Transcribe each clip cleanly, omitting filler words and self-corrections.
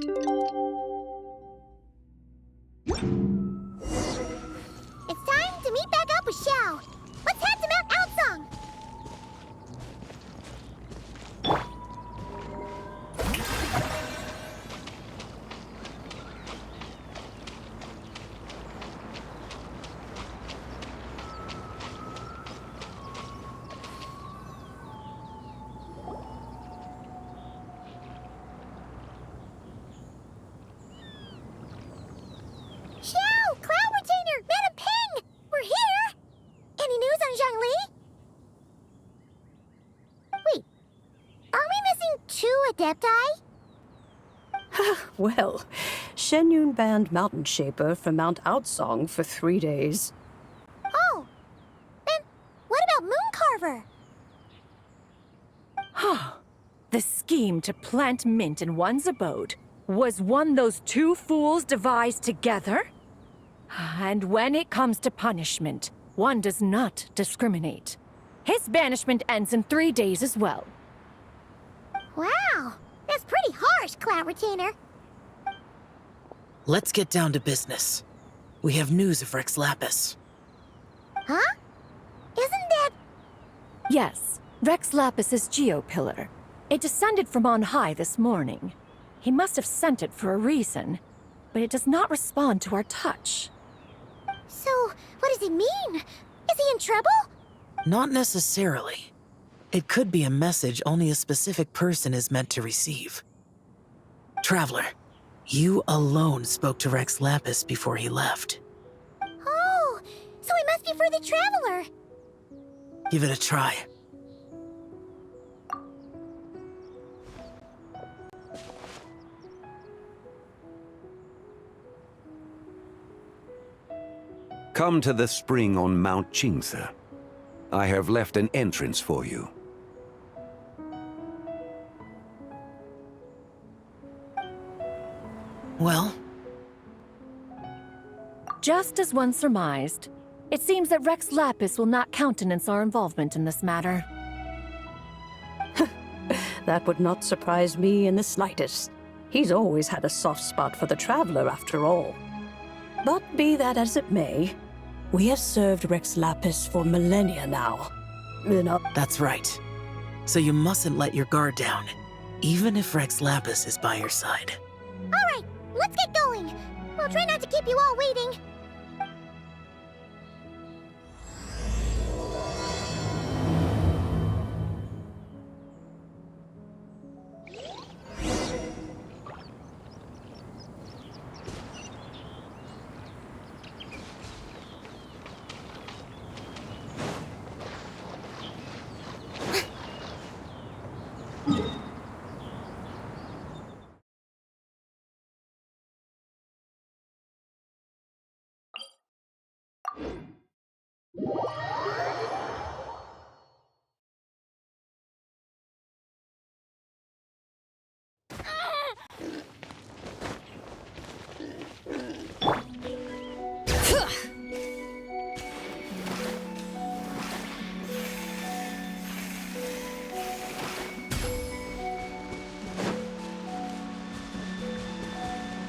It's time to meet back up with Xiao. Let's head to Mount Outsong. Xiao! Cloud Retainer! Madam Ping! We're here! Any news on Zhongli? Wait, are we missing 2 Adepti? Well, Shen Yun banned Mountain Shaper from Mount Outsong for 3 days. Oh, then what about Mooncarver? The scheme to plant mint in one's abode was one those 2 fools devised together? And when it comes to punishment, one does not discriminate. His banishment ends in 3 days as well. Wow, that's pretty harsh, Cloud Retainer. Let's get down to business. We have news of Rex Lapis. Huh? Isn't that... Yes, Rex Lapis's Geopillar. It descended from on high this morning. He must have sent it for a reason, but it does not respond to our touch. So, what does it mean? Is he in trouble? Not necessarily. It could be a message only a specific person is meant to receive. Traveler, you alone spoke to Rex Lapis before he left. Oh, so it must be for the Traveler. Give it a try. Come to the spring on Mount Qingse. I have left an entrance for you. Well, Just as one surmised, it seems that Rex Lapis will not countenance our involvement in this matter. That would not surprise me in the slightest. He's always had a soft spot for the Traveler, after all. But be that as it may, we have served Rex Lapis for millennia now. that's right. So you mustn't let your guard down, even if Rex Lapis is by your side. All right, let's get going. We'll try not to keep you all waiting.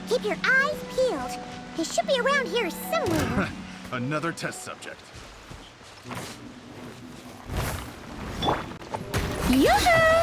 Keep your eyes peeled. He should be around here somewhere. Another test subject. Yoo-hoo!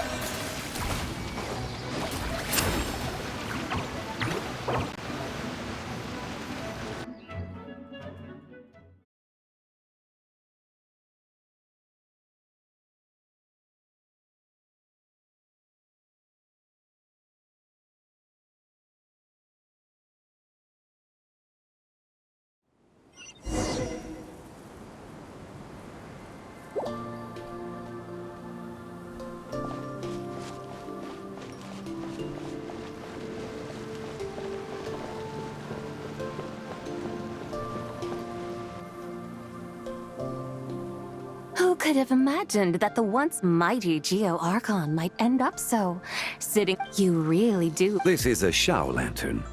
Who could have imagined that the once mighty Geo Archon might end up so? Sitting... You really do... This is a Xiao lantern.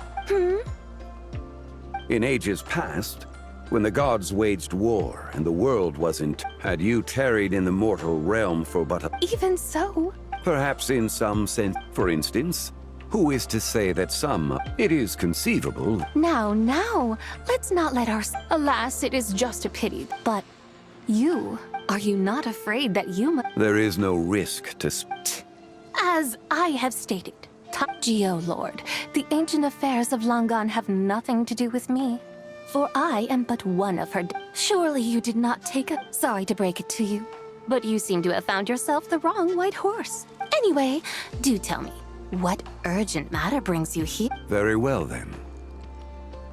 In ages past, when the gods waged war and the world wasn't, had you tarried in the mortal realm for but a... Even so... Perhaps in some sense, for instance, Who is to say that some... It is conceivable. Now, let's not let our... Alas, it is just a pity, but are you not afraid that you There is no risk to... As I have stated, Geo-Lord, the ancient affairs of Langan have nothing to do with me, for I am but one of her... Surely you did not take a... Sorry to break it to you, but you seem to have found yourself the wrong white horse. Anyway, do tell me, what urgent matter brings you here? Very well, then.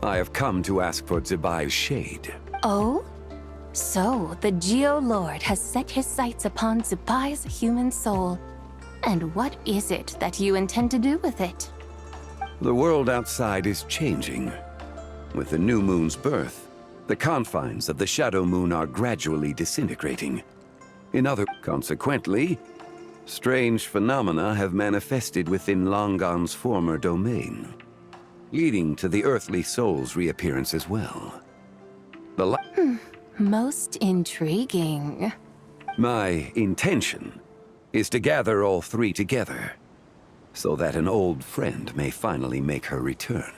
I have come to ask for Zibai's shade. Oh? So, the Geo-Lord has set his sights upon Zibai's human soul. And what is it that you intend to do with it? The world outside is changing. With the new moon's birth, the confines of the Shadow Moon are gradually disintegrating. Consequently, strange phenomena have manifested within Langan's former domain, leading to the earthly soul's reappearance as well. Most intriguing. My intention is to gather all three together, so that an old friend may finally make her return.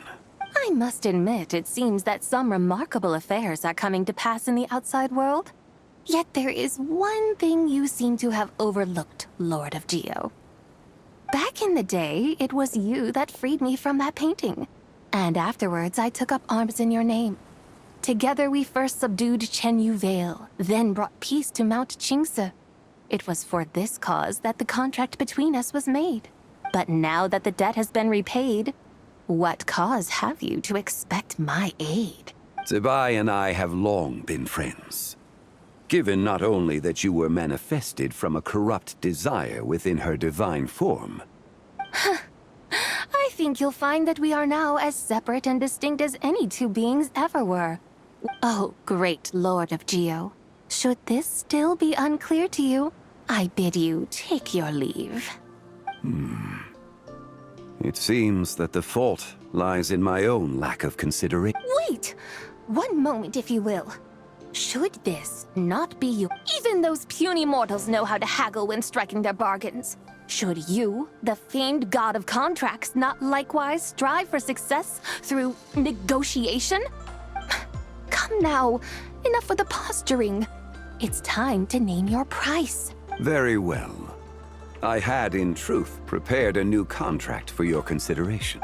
I must admit, it seems that some remarkable affairs are coming to pass in the outside world. Yet there is one thing you seem to have overlooked, Lord of Geo. Back in the day, it was you that freed me from that painting. And afterwards, I took up arms in your name. Together we first subdued Chenyu Vale, then brought peace to Mount Qingse. It was for this cause that the contract between us was made. But now that the debt has been repaid, what cause have you to expect my aid? Zibai and I have long been friends. Given not only that you were manifested from a corrupt desire within her divine form. I think you'll find that we are now as separate and distinct as any two beings ever were. Oh, great Lord of Geo. Should this still be unclear to you, I bid you take your leave. It seems that the fault lies in my own lack of consideration. Wait! One moment, if you will. Should this not be you? Even those puny mortals know how to haggle when striking their bargains. Should you, the famed god of contracts, not likewise strive for success through negotiation? Come now, enough with the posturing. It's time to name your price. Very well. I had, in truth, prepared a new contract for your consideration.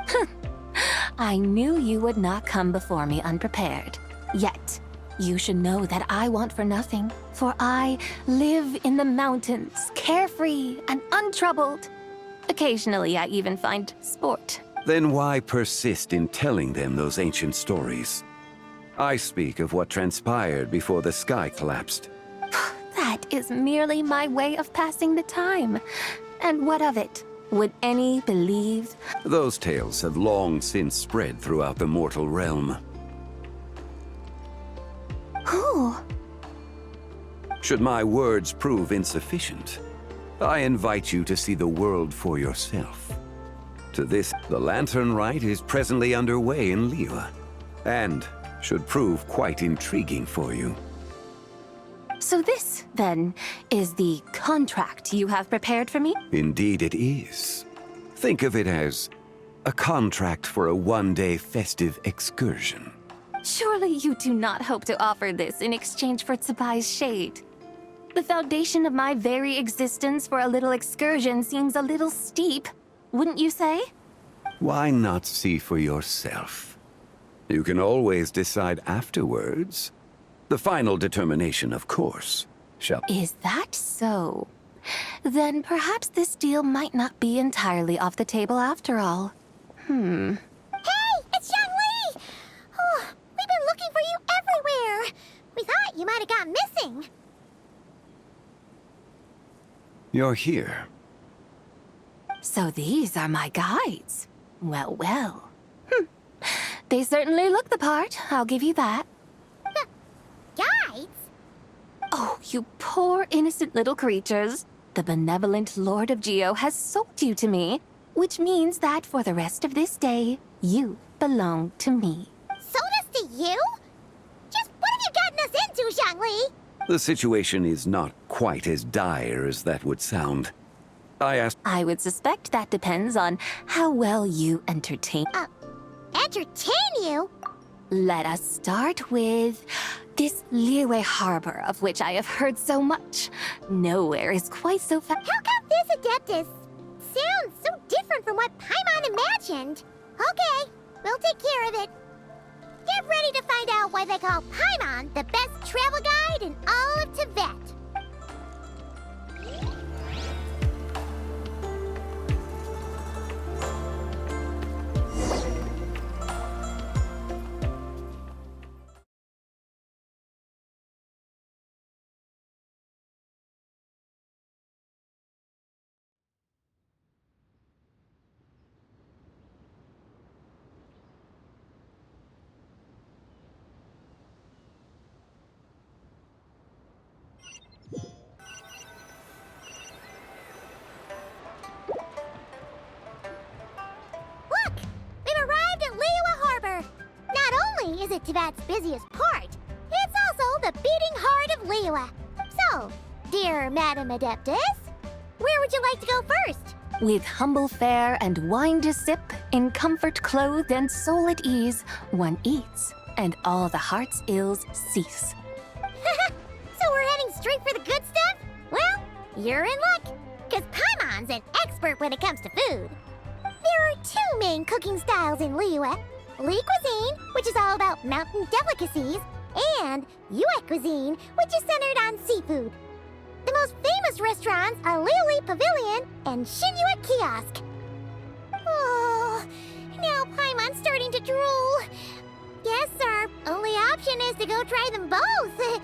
I knew you would not come before me unprepared. Yet, you should know that I want for nothing, for I live in the mountains, carefree and untroubled. Occasionally, I even find sport. Then why persist in telling them those ancient stories? I speak of what transpired before the sky collapsed. That is merely my way of passing the time. And what of it? Would any believe? Those tales have long since spread throughout the mortal realm. Who? Should my words prove insufficient, I invite you to see the world for yourself. To this, the Lantern Rite is presently underway in Liyue, and should prove quite intriguing for you. So this, then, is the contract you have prepared for me? Indeed it is. Think of it as a contract for a one-day festive excursion. Surely you do not hope to offer this in exchange for Tsubai's shade. The foundation of my very existence for a little excursion seems a little steep, wouldn't you say? Why not see for yourself? You can always decide afterwards. The final determination, of course, shall... Is that so? Then perhaps this deal might not be entirely off the table after all. Hey, it's Xiangli! Oh, we've been looking for you everywhere. We thought you might have gone missing. You're here. So these are my guides. Well, well. They certainly look the part, I'll give you that. Guides? Oh, you poor innocent little creatures. The benevolent Lord of Geo has sold you to me, which means that for the rest of this day, you belong to me. Sold us to you? Just what have you gotten us into, Xiangli? The situation is not quite as dire as that would sound. I asked. I would suspect that depends on how well you entertain. Entertain you? Let us start with this Liyue Harbor, of which I have heard so much. Nowhere is quite so How come this Adeptus sounds so different from what Paimon imagined? Okay, we'll take care of it. Get ready to find out why they call Paimon the best travel guide in all of Tibet. Look! We've arrived at Liyue Harbor! Not only is it Tibet's busiest port, it's also the beating heart of Liyue. So, dear Madam Adeptus, where would you like to go first? With humble fare and wine to sip, in comfort clothed and soul at ease, one eats, and all the heart's ills cease. So we're heading straight for the good stuff? Well, you're in luck, because Paimon's an expert when it comes to food. There are two main cooking styles in Liyue. Li cuisine, which is all about mountain delicacies, and Yue cuisine, which is centered on seafood. The most famous restaurants are Liuli Pavilion and Shinyue Kiosk. Oh, now Paimon's starting to drool. Guess our only option is to go try them both.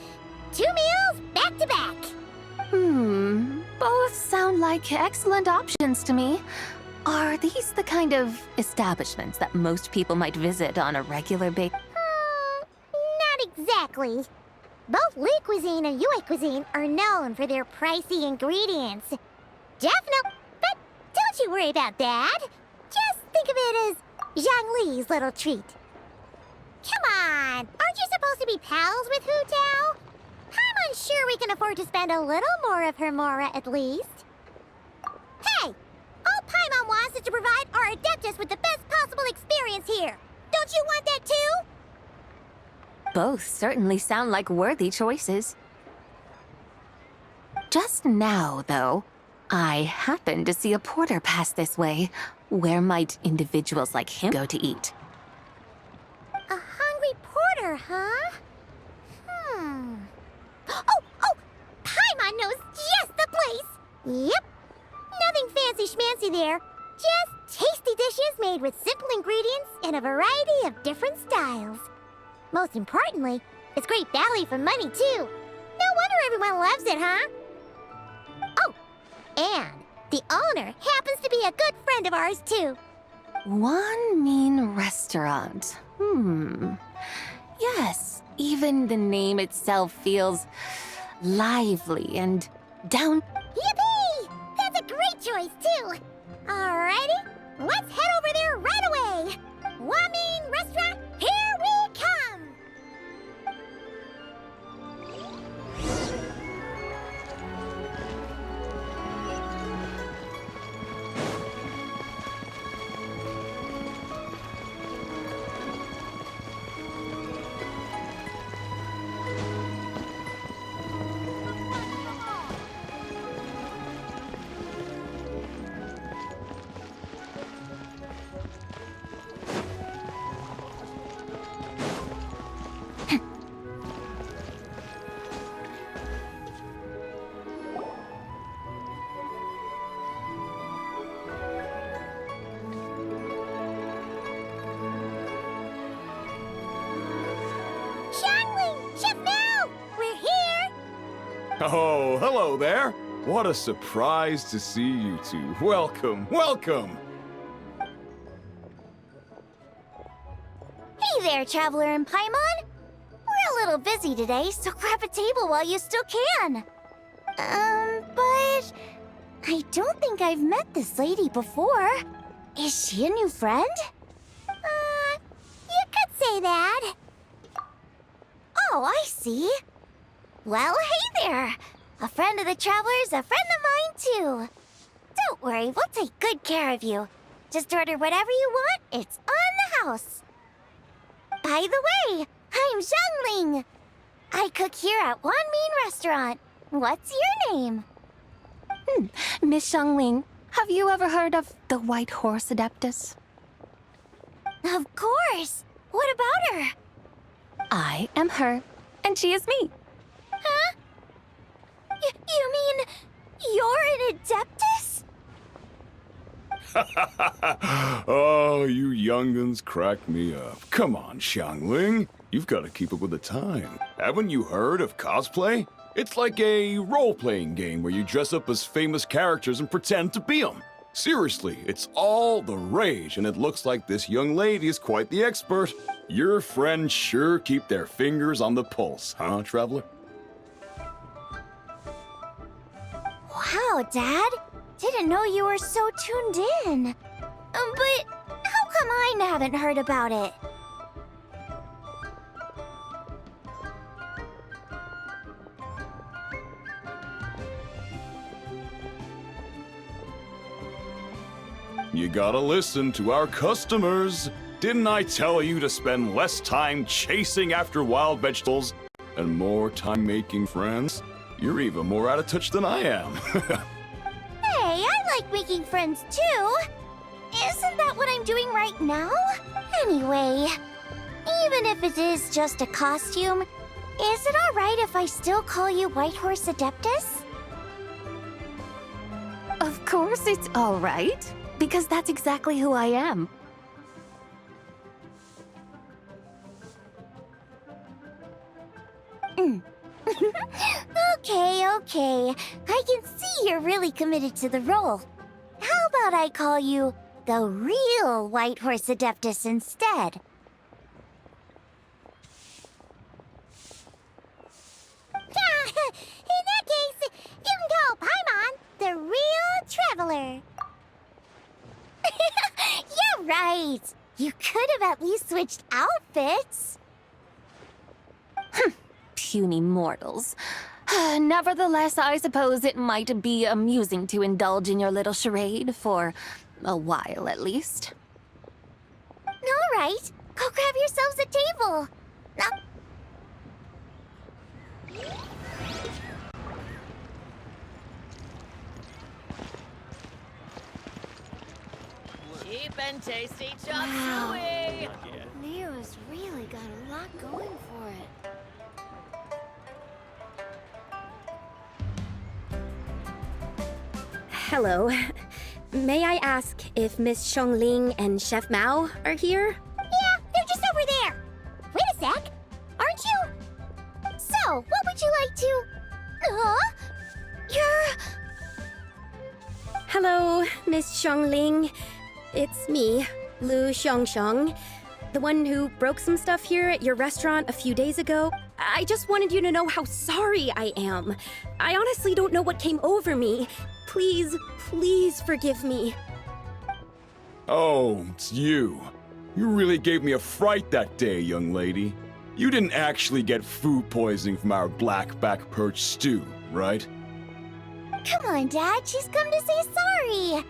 2 meals back to back. Both sound like excellent options to me. Are these the kind of establishments that most people might visit on a regular basis? Not exactly. Both Li cuisine and Yue cuisine are known for their pricey ingredients. Definitely, but don't you worry about that. Just think of it as Zhang Li's little treat. Come on, aren't you supposed to be pals with Hu Tao? I'm unsure we can afford to spend a little more of her mora at least. Hey, all Paimon wants is to provide our Adeptus with the best possible experience here. Don't you want that too? Both certainly sound like worthy choices. Just now, though, I happened to see a porter pass this way. Where might individuals like him go to eat? A hungry porter, huh? Oh! Paimon knows just the place! Yep. Nothing fancy schmancy there. Just tasty dishes made with simple ingredients in a variety of different styles. Most importantly, it's great value for money, too. No wonder everyone loves it, huh? Oh, and the owner happens to be a good friend of ours, too. One mean restaurant. Yes, even the name itself feels lively and down. Yippee! That's a great choice, too. Alrighty, let's head over there right away. Wamin Restaurant, here we come! Oh, hello there. What a surprise to see you two. Welcome, welcome. Hey there, Traveler and Paimon. We're a little busy today, so grab a table while you still can. But I don't think I've met this lady before. Is she a new friend? You could say that. Oh, I see. Well, hey there. A friend of the Traveler's a friend of mine, too. Don't worry, we'll take good care of you. Just order whatever you want, it's on the house. By the way, I'm Zhangling. I cook here at Wan Min Restaurant. What's your name? Miss Xiangling, have you ever heard of the White Horse Adeptus? Of course. What about her? I am her, and she is me. Huh? You mean you're an Adeptus? Oh, you young'uns crack me up. Come on, Xiangling. You've got to keep up with the time. Haven't you heard of cosplay? It's like a role-playing game where you dress up as famous characters and pretend to be them. Seriously, it's all the rage, and it looks like this young lady is quite the expert. Your friends sure keep their fingers on the pulse, huh, Traveler? Wow, Dad. Didn't know you were so tuned in. But how come I haven't heard about it? You gotta listen to our customers. Didn't I tell you to spend less time chasing after wild vegetables and more time making friends? You're even more out of touch than I am. Hey, I like making friends too. Isn't that what I'm doing right now? Anyway, even if it is just a costume, is it alright if I still call you White Horse Adeptus? Of course it's all right, because that's exactly who I am. Okay. I can see you're really committed to the role. How about I call you the real White Horse Adeptus instead? In that case, you can call Paimon the real traveler. Yeah, right. You could have at least switched outfits. Puny mortals. Nevertheless, I suppose it might be amusing to indulge in your little charade for a while at least. All right, go grab yourselves a table. Cheap and tasty chop suey! Nero's really got a lot going for it. Hello. May I ask if Miss Xiangling and Chef Mao are here? Yeah, they're just over there. Wait a sec. Aren't you? So, what would you like to... Huh? You're... Hello, Miss Xiangling. It's me, Lu Xiangxiang, the one who broke some stuff here at your restaurant a few days ago. I just wanted you to know how sorry I am. I honestly don't know what came over me. Please forgive me. Oh, it's you. You really gave me a fright that day, young lady. You didn't actually get food poisoning from our blackback perch stew, right? Come on, Dad. She's come to say sorry.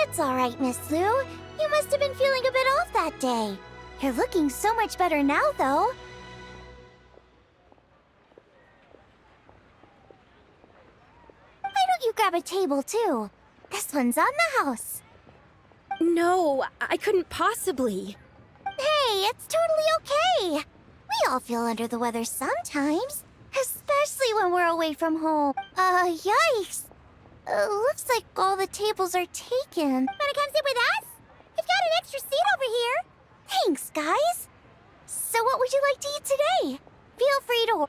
It's all right, Miss Lou. You must have been feeling a bit off that day. You're looking so much better now, though. Why don't you grab a table, too? This one's on the house. No, I couldn't possibly. Hey, it's totally okay. We all feel under the weather sometimes, especially when we're away from home. Yikes. Looks like all the tables are taken. Wanna come sit with us? We've got an extra seat over here. Thanks, guys. So what would you like to eat today? Feel free to...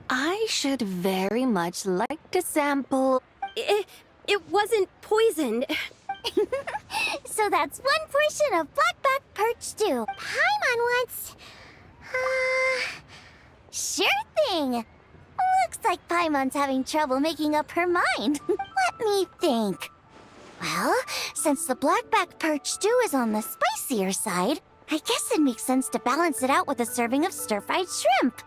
I should very much like to sample... It wasn't poisoned. So that's one portion of blackback perch stew. Paimon wants... Sure thing. Looks like Paimon's having trouble making up her mind. Let me think. Well, since the blackback perch stew is on the spicier side, I guess it makes sense to balance it out with a serving of stir-fried shrimp.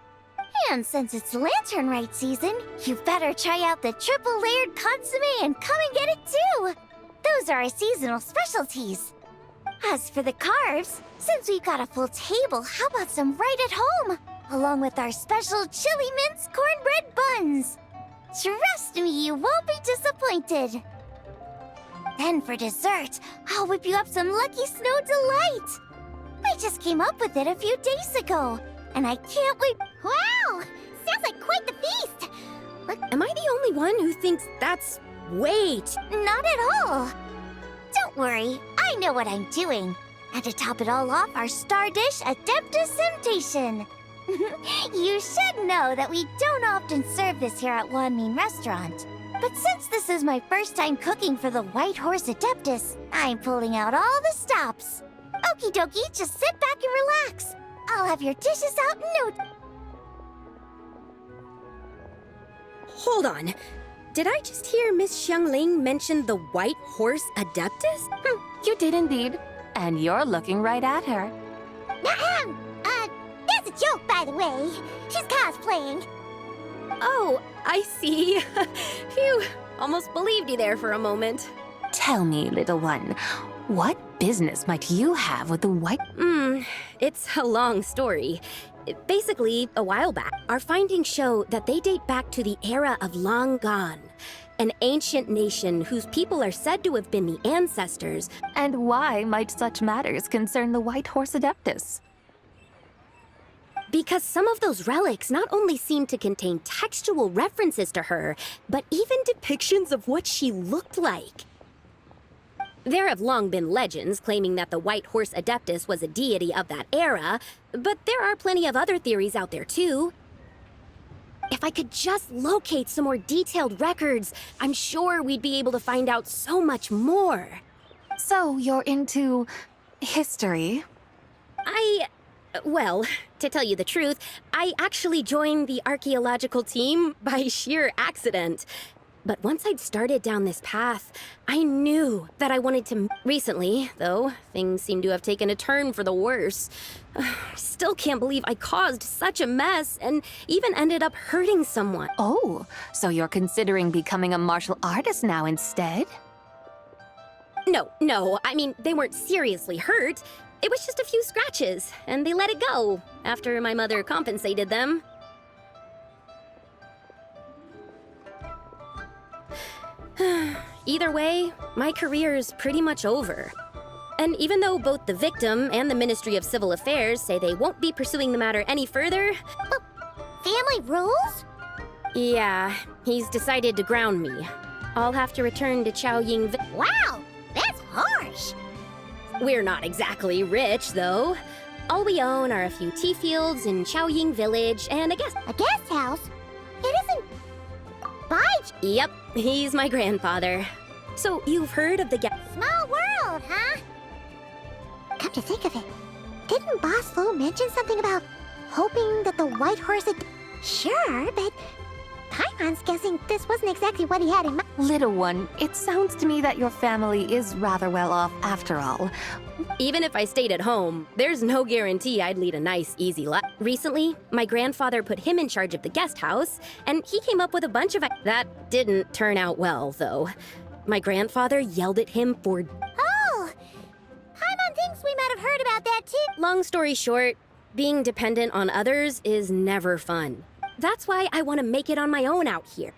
And since it's Lantern Rite season, you better try out the triple-layered consommé and come and get it too! Those are our seasonal specialties. As for the carbs, since we've got a full table, how about some right at home? Along with our special chili mince cornbread buns. Trust me, you won't be disappointed. Then for dessert, I'll whip you up some Lucky Snow Delight. I just came up with it a few days ago, and I can't wait. Wow! Sounds like quite the feast! Am I the only one who thinks that's wait? Not at all. Don't worry, I know what I'm doing. And to top it all off, our star dish, Adeptus Temptation. You should know that we don't often serve this here at Wanmin Restaurant. But since this is my first time cooking for the White Horse Adeptus, I'm pulling out all the stops. Okie dokie, just sit back and relax. I'll have your dishes out in no... Hold on. Did I just hear Miss Xiangling mention the White Horse Adeptus? You did indeed. And you're looking right at her. Ahem! That's a joke, by the way. She's cosplaying. Oh, I see. Phew, almost believed you there for a moment. Tell me, little one, what business might you have with the White... It's a long story. Basically, a while back, our findings show that they date back to the era of Long Gone, an ancient nation whose people are said to have been the ancestors. And why might such matters concern the White Horse Adeptus? Because some of those relics not only seem to contain textual references to her, but even depictions of what she looked like. There have long been legends claiming that the White Horse Adeptus was a deity of that era, but there are plenty of other theories out there too. If I could just locate some more detailed records, I'm sure we'd be able to find out so much more. So you're into... history? Well, to tell you the truth, I actually joined the archaeological team by sheer accident. But once I'd started down this path, I knew that I wanted to... Recently, though, things seem to have taken a turn for the worse. I still can't believe I caused such a mess and even ended up hurting someone. Oh, so you're considering becoming a martial artist now instead? No, I mean, they weren't seriously hurt. It was just a few scratches, and they let it go after my mother compensated them. Either way, my career's pretty much over. And even though both the victim and the Ministry of Civil Affairs say they won't be pursuing the matter any further... Family rules? Yeah, he's decided to ground me. I'll have to return to Chaoying... Wow, that's harsh. We're not exactly rich, though. All we own are a few tea fields in Chaoying Village and a guest... A guest house? It isn't... Yep, he's my grandfather. So, you've heard of the Small world, huh? Come to think of it, didn't Boss Lu mention something about hoping that the White Horse had... Sure, but Paimon's guessing this wasn't exactly what he had in mind. Little one, it sounds to me that your family is rather well off after all. Even if I stayed at home, there's no guarantee I'd lead a nice, easy life. Recently, my grandfather put him in charge of the guest house, and he came up with a bunch of... That didn't turn out well, though. My grandfather yelled at him for... Oh! Paimon thinks we might have heard about that too. Long story short, being dependent on others is never fun. That's why I want to make it on my own out here.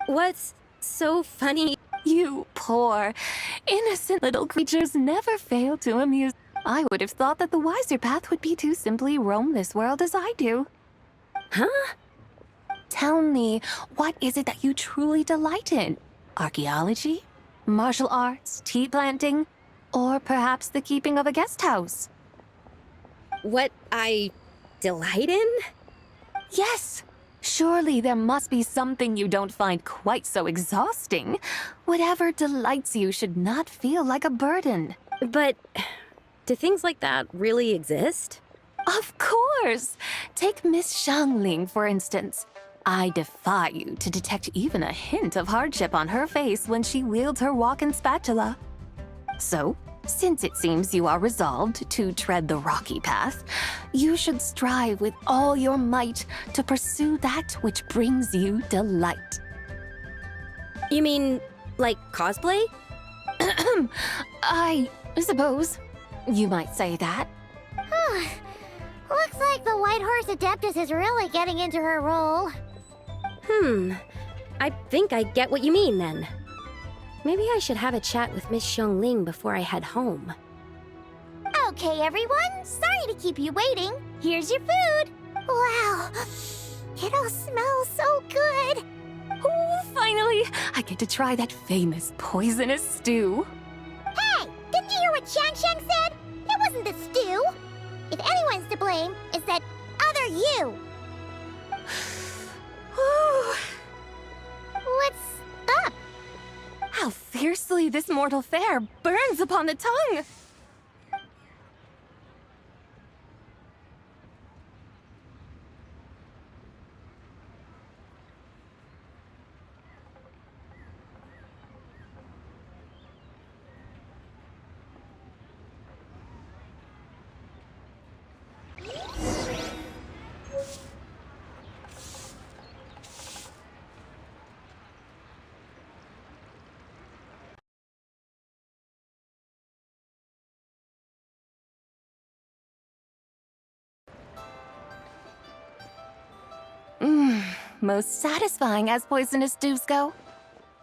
What's so funny? You poor, innocent little creatures never fail to amuse. I would have thought that the wiser path would be to simply roam this world as I do. Huh? Tell me, what is it that you truly delight in? Archaeology? Martial arts? Tea planting? Or perhaps the keeping of a guest house? What I delight in? Yes! Surely there must be something you don't find quite so exhausting. Whatever delights you should not feel like a burden. But do things like that really exist? Of course! Take Miss Xiangling, for instance. I defy you to detect even a hint of hardship on her face when she wields her walking spatula. So, Since it seems you are resolved to tread the rocky path, you should strive with all your might to pursue that which brings you delight. You mean, like cosplay? I suppose you might say that. Looks like the White Horse Adeptus is really getting into her role. I think I get what you mean then. Maybe I should have a chat with Miss Xiangling before I head home. Okay, everyone. Sorry to keep you waiting. Here's your food. Wow. It all smells so good. Oh, finally! I get to try that famous poisonous stew. Hey! Didn't you hear what Shang said? It wasn't the stew. If anyone's to blame, it's that other you. What's up? How fiercely this mortal fare burns upon the tongue! Most satisfying as poisonous stews go.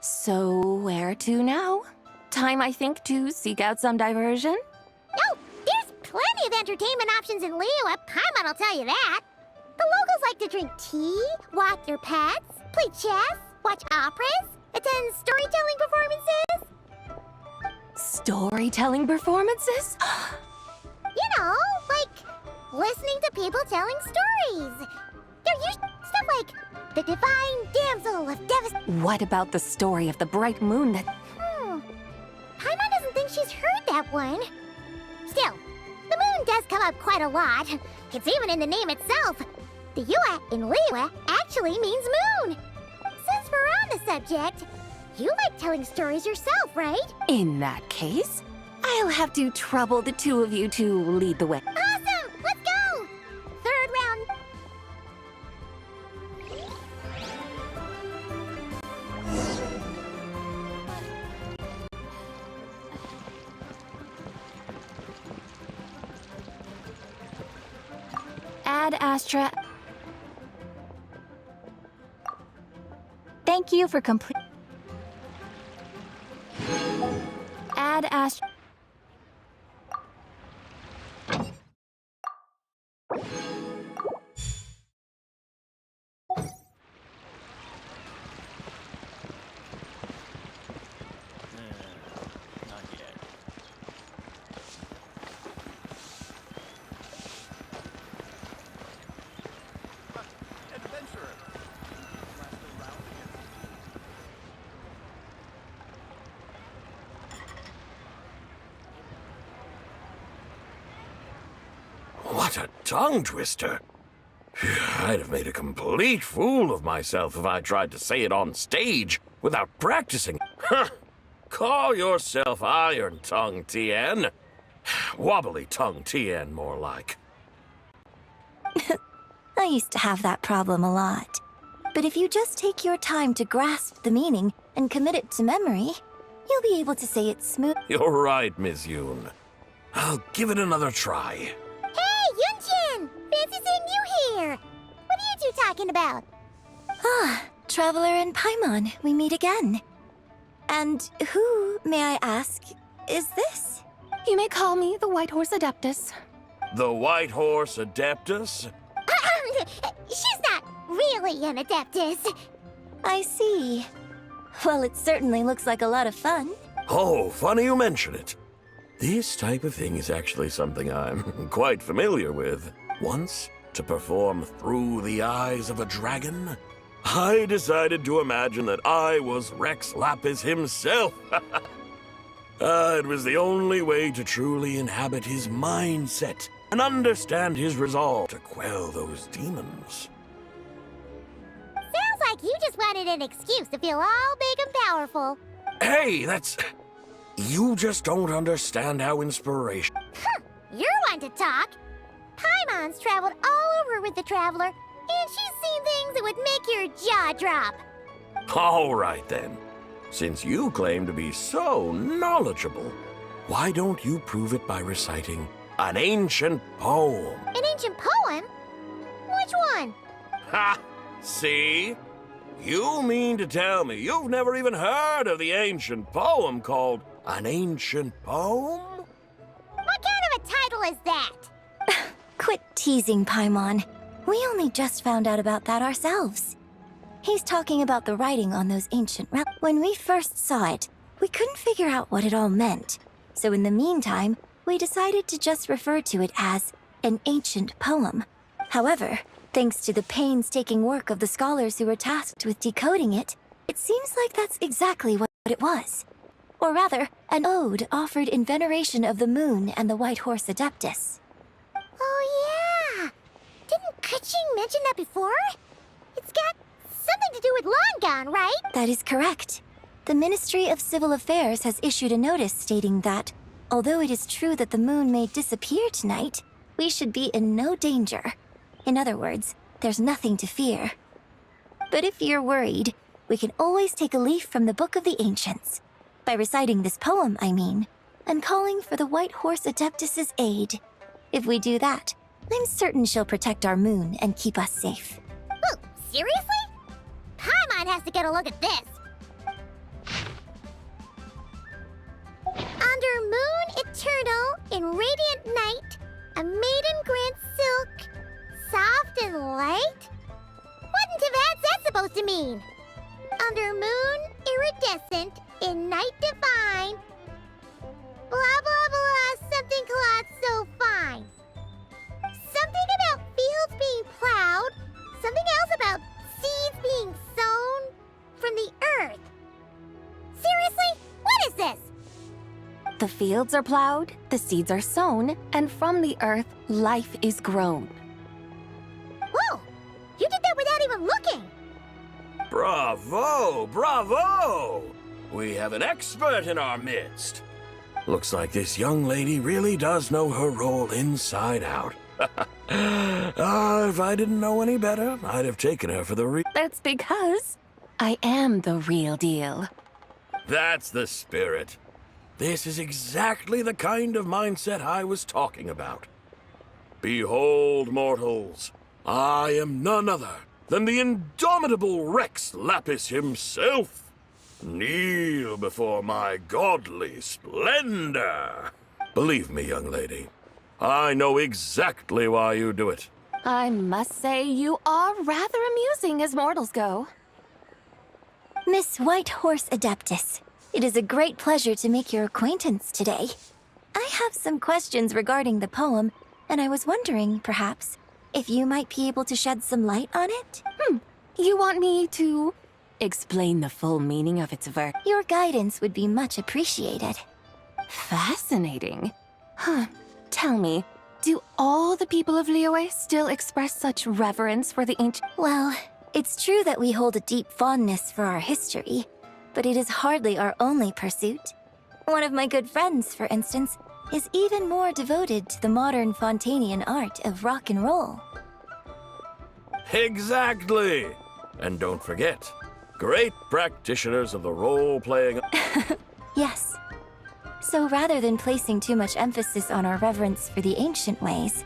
So, where to now? Time, I think, to seek out some diversion? Oh, there's plenty of entertainment options in Liyue. Paimon will tell you that. The locals like to drink tea, walk their pets, play chess, watch operas, attend storytelling performances. Storytelling performances? You know, like listening to people telling stories. They're usually stuff like the Divine Damsel of Devastation. What about the story of the bright moon that... Paimon doesn't think she's heard that one. Still, the moon does come up quite a lot. It's even in the name itself. The Yue in Liyue actually means moon. Since we're on the subject, you like telling stories yourself, right? In that case, I'll have to trouble the two of you to lead the way. Awesome! Let's go! Third round. Ad Astra. Thank you for complete. Ad Astra. What a tongue twister. I'd have made a complete fool of myself if I tried to say it on stage without practicing. Huh. Call yourself Iron Tongue, Tien. Wobbly Tongue, Tien, more like. I used to have that problem a lot. But if you just take your time to grasp the meaning and commit it to memory, you'll be able to say it smooth. You're right, Miss Yoon. I'll give it another try. Hey, Yunjin! Fancy seeing you here! What are you two talking about? Ah, Traveler and Paimon, we meet again. And who, may I ask, is this? You may call me the White Horse Adeptus. The White Horse Adeptus? She's not really an Adeptus. I see. Well, it certainly looks like a lot of fun. Oh, funny you mention it. This type of thing is actually something I'm quite familiar with. Once, to perform Through the Eyes of a Dragon, I decided to imagine that I was Rex Lapis himself. It was the only way to truly inhabit his mindset and understand his resolve to quell those demons. Sounds like you just wanted an excuse to feel all big and powerful. Hey, that's You just don't understand how inspiration... You're one to talk. Paimon's traveled all over with the Traveler, and she's seen things that would make your jaw drop. All right, then. Since you claim to be so knowledgeable, why don't you prove it by reciting an ancient poem? An ancient poem? Which one? Ha! See? You mean to tell me you've never even heard of the ancient poem called An Ancient Poem? What kind of a title is that? Quit teasing, Paimon. We only just found out about that ourselves. He's talking about the writing on those ancient relics. When we first saw it, we couldn't figure out what it all meant. So in the meantime, we decided to just refer to it as an ancient poem. However, thanks to the painstaking work of the scholars who were tasked with decoding it, it seems like that's exactly what it was. Or rather, an ode offered in veneration of the moon and the White Horse Adeptus. Oh, yeah! Didn't Kuching mention that before? It's got something to do with Longon, right? That is correct. The Ministry of Civil Affairs has issued a notice stating that, although it is true that the moon may disappear tonight, we should be in no danger. In other words, there's nothing to fear. But if you're worried, we can always take a leaf from the Book of the Ancients. By reciting this poem, I mean, and calling for the White Horse Adeptus's aid. If we do that, I'm certain she'll protect our moon and keep us safe. Oh, seriously? Paimon has to get a look at this. Under moon eternal in radiant night, a maiden grants silk, soft and light? What in Tibet's that supposed to mean? Under moon iridescent in night divine, blah blah blah, something cloth so fine. Something about fields being plowed, something else about seeds being sown from the earth. Seriously? What is this? The fields are plowed, the seeds are sown, and from the earth, life is grown. Whoa! You did that without even looking! Bravo! Bravo! We have an expert in our midst. Looks like this young lady really does know her role inside out. If I didn't know any better, I'd have taken her for the That's because I am the real deal. That's the spirit. This is exactly the kind of mindset I was talking about. Behold, mortals, I am none other than the indomitable Rex Lapis himself. Kneel before my godly splendor. Believe me, young lady, I know exactly why you do it. I must say you are rather amusing as mortals go. Miss White Horse Adeptus, it is a great pleasure to make your acquaintance today. I have some questions regarding the poem, and I was wondering, perhaps, if you might be able to shed some light on it? You want me to explain the full meaning of its verse? Your guidance would be much appreciated. Fascinating. Tell me, do all the people of Liyue still express such reverence for the ancient? Well, it's true that we hold a deep fondness for our history, but it is hardly our only pursuit. One of my good friends, for instance, is even more devoted to the modern Fontanian art of rock and roll. Exactly! And don't forget, great practitioners of the role-playing... Yes. So rather than placing too much emphasis on our reverence for the ancient ways,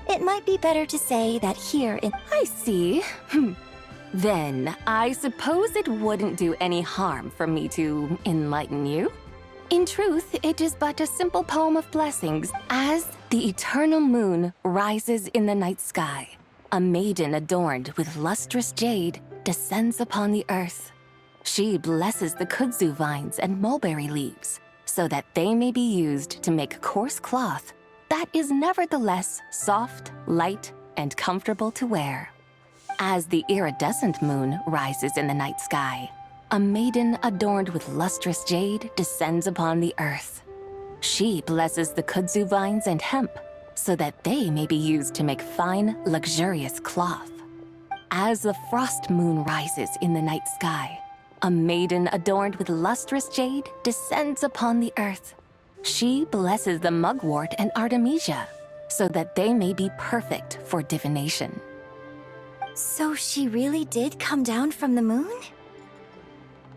it might be better to say that here in... I see. Then, I suppose it wouldn't do any harm for me to enlighten you. In truth, it is but a simple poem of blessings. As the eternal moon rises in the night sky, a maiden adorned with lustrous jade descends upon the earth. She blesses the kudzu vines and mulberry leaves, so that they may be used to make coarse cloth that is nevertheless soft, light, and comfortable to wear. As the iridescent moon rises in the night sky, a maiden adorned with lustrous jade descends upon the earth. She blesses the kudzu vines and hemp, so that they may be used to make fine, luxurious cloth. As the frost moon rises in the night sky, a maiden adorned with lustrous jade descends upon the earth. She blesses the mugwort and Artemisia so that they may be perfect for divination. So she really did come down from the moon?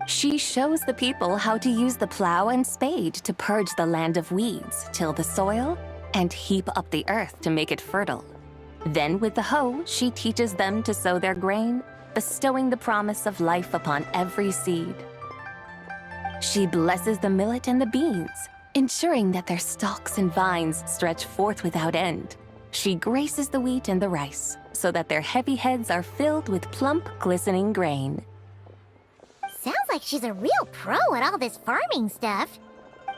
She shows the people how to use the plow and spade to purge the land of weeds, till the soil, and heap up the earth to make it fertile. Then with the hoe, she teaches them to sow their grain, bestowing the promise of life upon every seed. She blesses the millet and the beans, ensuring that their stalks and vines stretch forth without end. She graces the wheat and the rice, so that their heavy heads are filled with plump, glistening grain. Sounds like she's a real pro at all this farming stuff.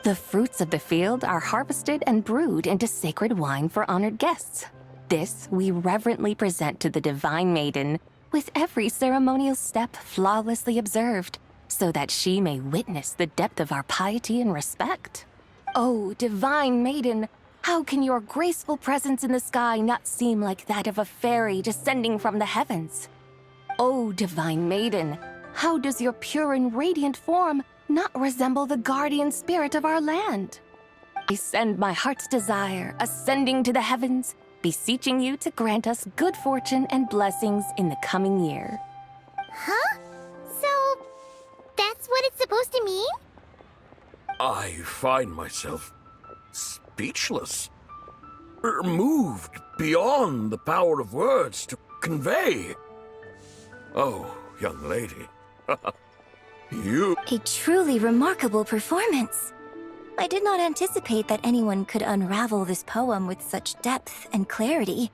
The fruits of the field are harvested and brewed into sacred wine for honored guests. This we reverently present to the divine maiden, with every ceremonial step flawlessly observed, so that she may witness the depth of our piety and respect. Oh, divine maiden, how can your graceful presence in the sky not seem like that of a fairy descending from the heavens? Oh, divine maiden, how does your pure and radiant form not resemble the guardian spirit of our land? I send my heart's desire, ascending to the heavens, beseeching you to grant us good fortune and blessings in the coming year. Huh? So, that's what it's supposed to mean? I find myself speechless, moved beyond the power of words to convey. Oh, young lady, you... A truly remarkable performance. I did not anticipate that anyone could unravel this poem with such depth and clarity,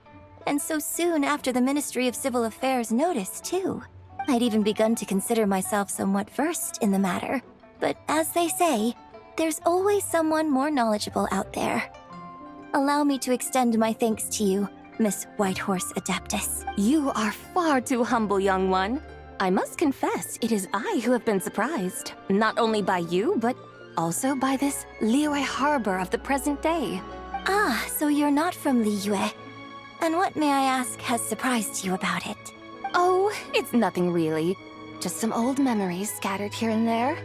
and so soon after the Ministry of Civil Affairs noticed, too. I'd even begun to consider myself somewhat versed in the matter, but as they say, there's always someone more knowledgeable out there. Allow me to extend my thanks to you, Miss Whitehorse Adeptus. You are far too humble, young one. I must confess, it is I who have been surprised, not only by you, but also by this Liyue harbor of the present day. Ah, so you're not from Liyue. And what, may I ask, has surprised you about it? Oh, it's nothing really. Just some old memories scattered here and there.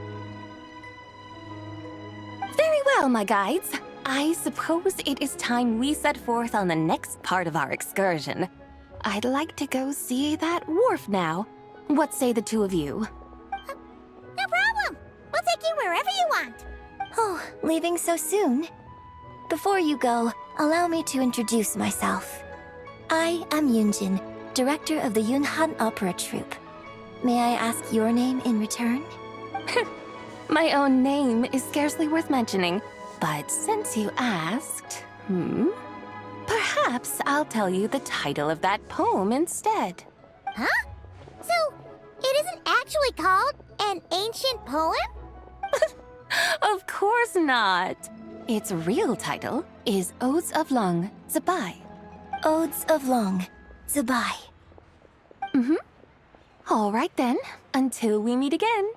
Very well, my guides. I suppose it is time we set forth on the next part of our excursion. I'd like to go see that wharf now. What say the two of you? No problem. We'll take you wherever you want. Oh, leaving so soon? Before you go, allow me to introduce myself. I am Yunjin, director of the Yunhan Opera Troupe. May I ask your name in return? My own name is scarcely worth mentioning, but since you asked, perhaps I'll tell you the title of that poem instead. Huh? So, it isn't actually called an ancient poem? Of course not. Its real title is Odes of Long Zabai. Odes of Long Zabai. All right then, until we meet again.